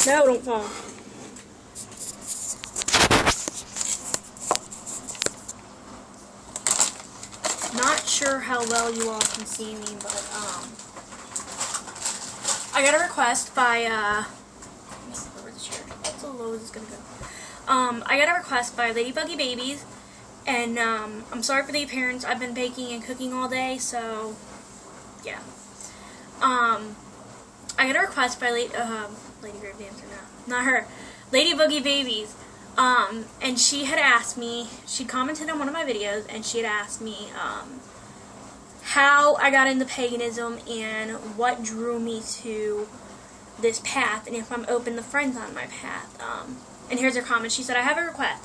No, don't fall. Not sure how well you all can see me, but I got a request by where the chair? That's how low is this gonna go? I got a request by Ladybuggy Babies, and I'm sorry for the appearance. I've been baking and cooking all day, so yeah. I got a request by Lady Grave Dancer, no, not her, Ladybuggy Babies, and she had asked me, she commented on one of my videos, and she had asked me, how I got into paganism, and what drew me to this path, and if I'm open to friends on my path, and here's her comment. She said, I have a request.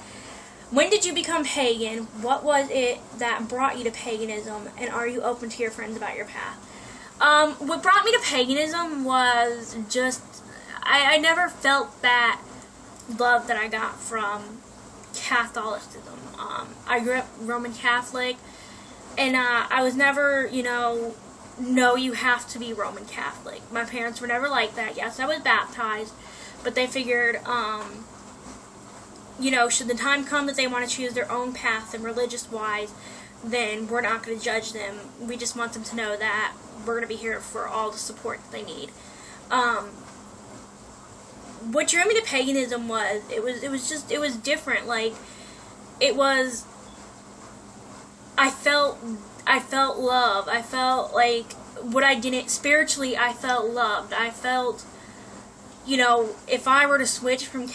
When did you become pagan? What was it that brought you to paganism, and are you open to your friends about your path? What brought me to paganism was just, I never felt that love that I got from Catholicism. I grew up Roman Catholic, and I was never, no, you have to be Roman Catholic. My parents were never like that. Yes, I was baptized, but they figured, should the time come that they want to choose their own path and religious-wise, then we're not going to judge them. We just want them to know that we're going to be here for all the support that they need. What drew me to paganism was, it was different. Like, it was, I felt love. I felt like what I didn't, spiritually, I felt loved. I felt, if I were to switch from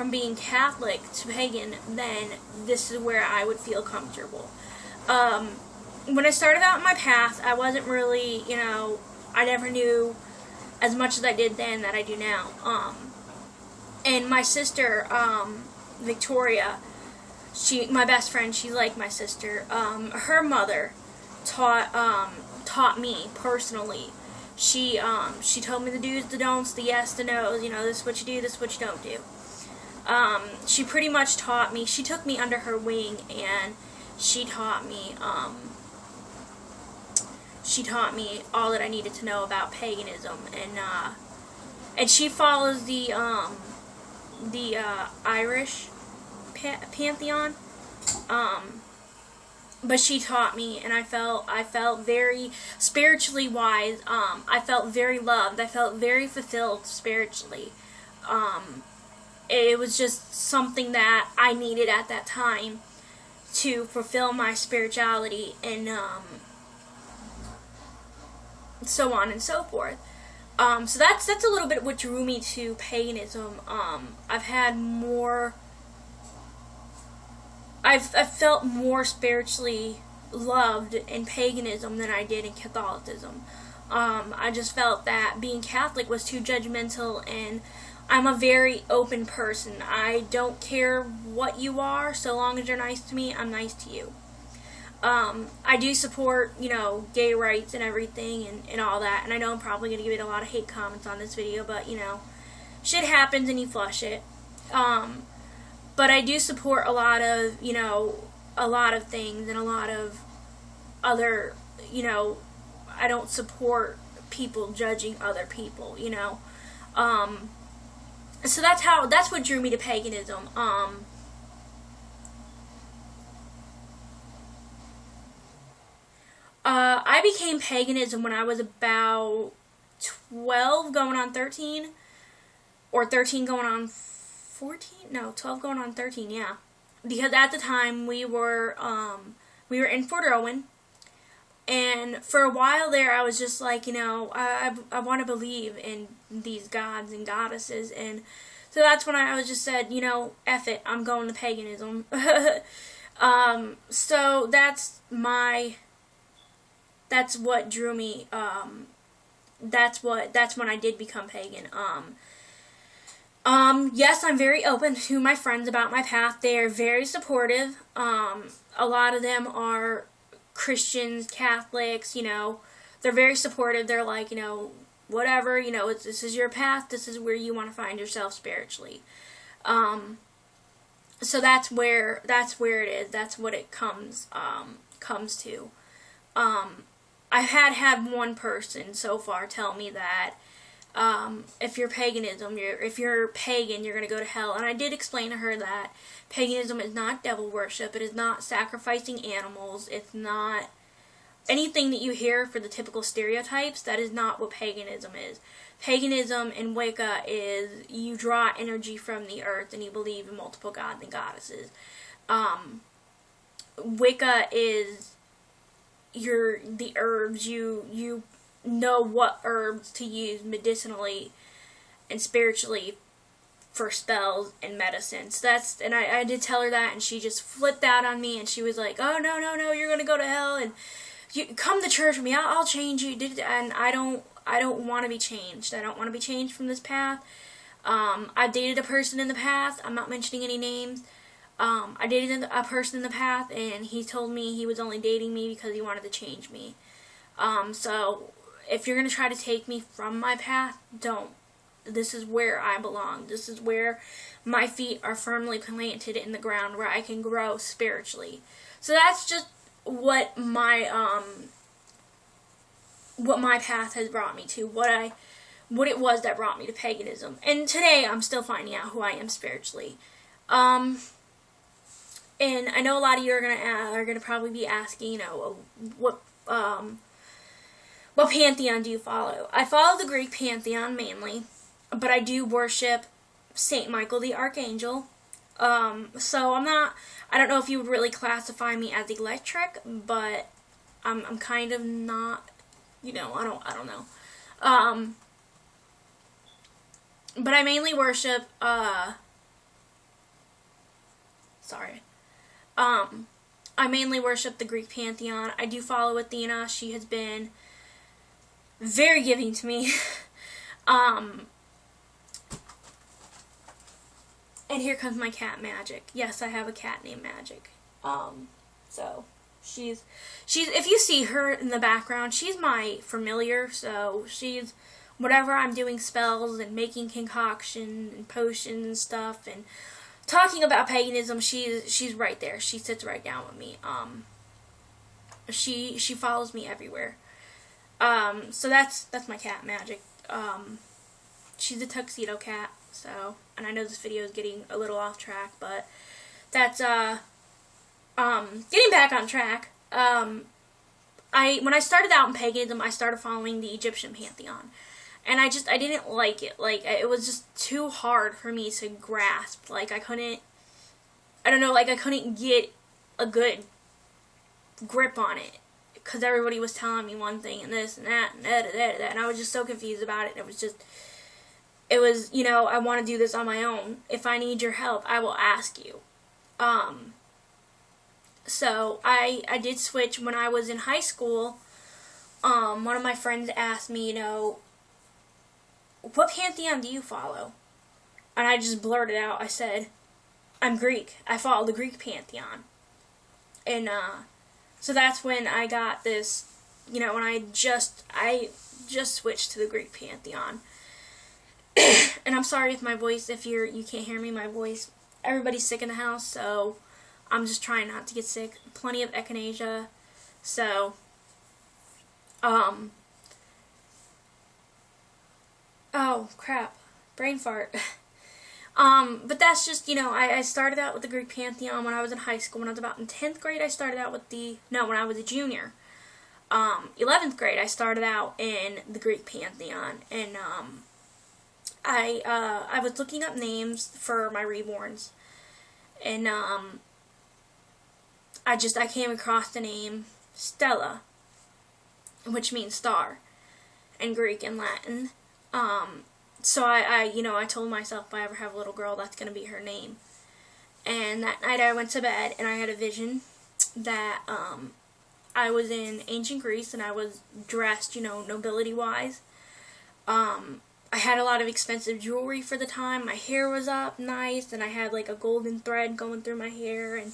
being Catholic to pagan, then this is where I would feel comfortable. When I started out my path, I wasn't really, I never knew as much as I did then that I do now. And my sister, Victoria, my best friend, she's like my sister. Her mother taught me personally. She told me the do's, the don'ts, the yes, the no's. This is what you do, this is what you don't do. She pretty much taught me. She took me under her wing, and she taught me. She taught me all that I needed to know about paganism, and she follows the Irish pantheon. But she taught me, and I felt very spiritually wise. I felt very loved. I felt very fulfilled spiritually. It was just something that I needed at that time to fulfill my spirituality, and so on and so forth. So that's a little bit what drew me to paganism. I've felt more spiritually loved in paganism than I did in Catholicism. I just felt that being Catholic was too judgmental, and I'm a very open person. I don't care what you are, so long as you're nice to me, I'm nice to you. I do support, gay rights and everything and all that, and I know I'm probably going to get a lot of hate comments on this video, but, shit happens and you flush it. But I do support a lot of things, and a lot of other, I don't support people judging other people, So that's what drew me to paganism. I became paganism when I was about 12 going on 13, or 13 going on 14? No, 12 going on 13, yeah. Because at the time we were in Fort Irwin, and for a while there I was just like, I want to believe in these gods and goddesses, and so that's when I was just said, F it, I'm going to paganism. So that's what drew me, that's when I did become pagan. Yes, I'm very open to my friends about my path. They are very supportive. A lot of them are Christians, Catholics, they're very supportive. They're like, whatever, this is your path, this is where you want to find yourself spiritually. So that's where it is. That's what it comes to. I've had one person so far tell me that if you're paganism, if you're pagan, you're going to go to hell. And I did explain to her that paganism is not devil worship. It is not sacrificing animals. It's not anything that you hear for the typical stereotypes. That is not what paganism is. Paganism and Wicca is you draw energy from the earth and you believe in multiple gods and goddesses. Wicca is the herbs. You know what herbs to use medicinally and spiritually for spells and medicines. And I did tell her that, and she just flipped out on me, and she was like, "Oh, no, you're gonna go to hell, and you come to church with me. I'll change you." And I don't want to be changed. I don't want to be changed from this path. I dated a person in the past. I'm not mentioning any names. I dated a person in the past, and he told me he was only dating me because he wanted to change me. So if you're going to try to take me from my path, don't. This is where I belong. This is where my feet are firmly planted in the ground, where I can grow spiritually. So that's just what my path has brought me to, what it was that brought me to paganism. And today I'm still finding out who I am spiritually. And I know a lot of you are gonna probably be asking, what pantheon do you follow? I follow the Greek pantheon mainly, but I do worship Saint Michael the Archangel. So I don't know if you would really classify me as electric, but I'm kind of not, I don't know. But I mainly worship, I mainly worship the Greek pantheon. I do follow Athena. She has been very giving to me. And here comes my cat Magic. Yes, I have a cat named Magic. So she's if you see her in the background, she's my familiar. So she's whatever I'm doing spells and making concoction and potions and stuff and talking about paganism, she's right there. She sits right down with me. She follows me everywhere. So that's my cat Magic. She's a tuxedo cat. So, and I know this video is getting a little off track, but that's getting back on track. When I started out in paganism, I started following the Egyptian pantheon. And I didn't like it. Like, it was just too hard for me to grasp. Like, I couldn't get a good grip on it. Because everybody was telling me one thing and this and that and that. And I was just so confused about it. It was, I want to do this on my own. If I need your help, I will ask you. So, I did switch when I was in high school. One of my friends asked me, what pantheon do you follow? And I just blurted out, I said, I'm Greek. I follow the Greek pantheon. And, so that's when I got this, when I just switched to the Greek pantheon. And I'm sorry if my voice, if you can't hear me, my voice, everybody's sick in the house, so I'm just trying not to get sick. Plenty of echinacea, so, oh, crap. Brain fart. But that's just, I started out with the Greek pantheon when I was in high school. When I was about in 10th grade, I started out with when I was a junior. 11th grade, I started out in the Greek pantheon. And, I was looking up names for my reborns. And, I came across the name Stella, which means star in Greek and Latin. So I told myself if I ever have a little girl, that's going to be her name. And that night I went to bed and I had a vision that, I was in ancient Greece and I was dressed, nobility-wise. I had a lot of expensive jewelry for the time. My hair was up nice and I had like a golden thread going through my hair, and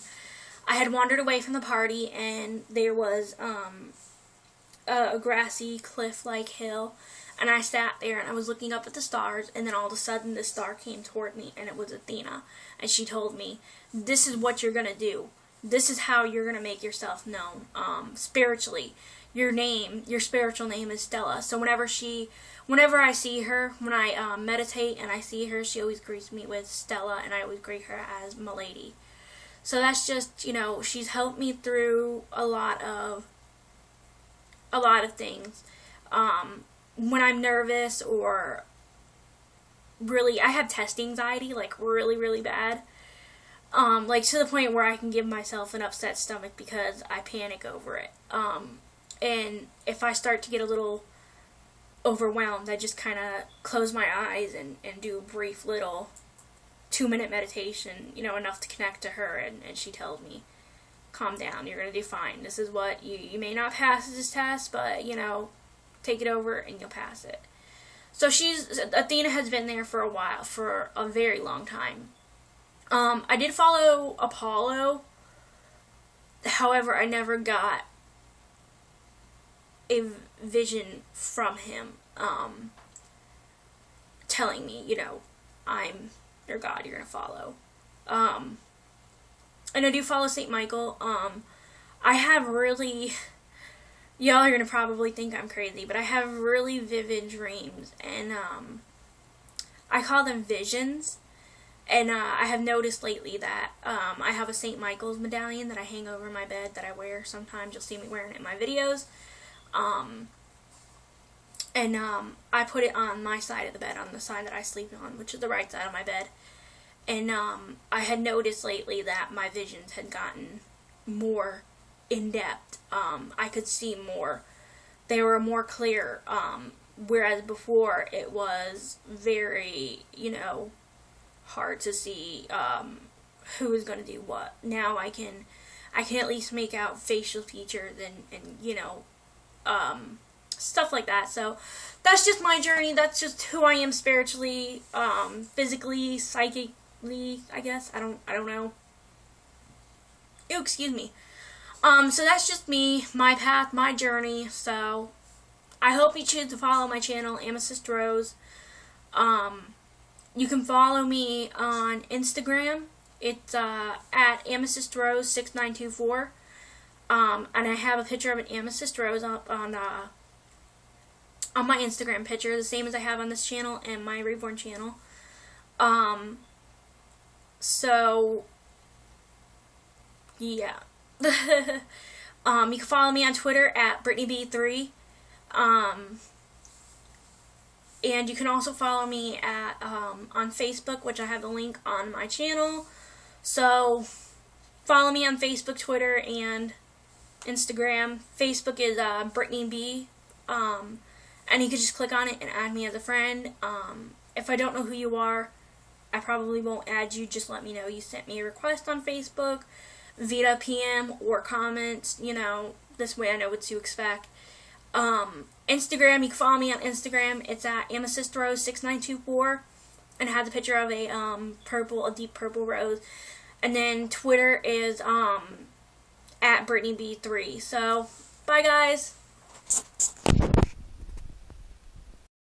I had wandered away from the party and there was, a grassy cliff-like hill. And I sat there and I was looking up at the stars, and then all of a sudden this star came toward me, and it was Athena. And she told me, this is what you're going to do. this is how you're going to make yourself known spiritually. Your spiritual name is Stella. So whenever I see her, when I meditate and I see her, she always greets me with Stella, and I always greet her as Milady. So that's just, she's helped me through a lot of things. When I'm nervous, or really, I have test anxiety, like really, really bad. Like to the point where I can give myself an upset stomach because I panic over it. And if I start to get a little overwhelmed, I just kind of close my eyes and do a brief little 2-minute meditation, enough to connect to her, and she tells me, calm down, you're going to do fine. This is what, you may not pass this test, but, take it over and you'll pass it. So Athena has been there for a while, for a very long time. I did follow Apollo, however, I never got a vision from him, telling me, I'm your God, you're going to follow. And I do follow St. Michael. I have really, y'all are going to probably think I'm crazy, but I have really vivid dreams, and I call them visions. And I have noticed lately that I have a St. Michael's medallion that I hang over my bed that I wear sometimes. You'll see me wearing it in my videos. And I put it on my side of the bed, on the side that I sleep on, which is the right side of my bed. And I had noticed lately that my visions had gotten more in-depth. I could see more. They were more clear, whereas before it was very, hard to see who is going to do what. Now I can at least make out facial features and stuff like that. So that's just my journey. That's just who I am spiritually, physically, psychically, I guess. I don't know. Ew, excuse me. So that's just me, my path, my journey. So I hope you choose to follow my channel, Amethyst Rose. You can follow me on Instagram. It's at Amethyst Rose 6924. And I have a picture of an amethyst rose up on my Instagram picture, the same as I have on this channel and my Reborn channel. So yeah. You can follow me on Twitter at BrittanyB3. And you can also follow me at on Facebook, which I have the link on my channel. So follow me on Facebook, Twitter, and Instagram. Facebook is BrittanyB. And you can just click on it and add me as a friend. If I don't know who you are, I probably won't add you. Just let me know you sent me a request on Facebook via PM or comments. This way I know what to expect. Instagram, you can follow me on Instagram. It's at AmethystRose6924, and it has a picture of a deep purple rose. And then Twitter is at BrittanyB3. So bye guys.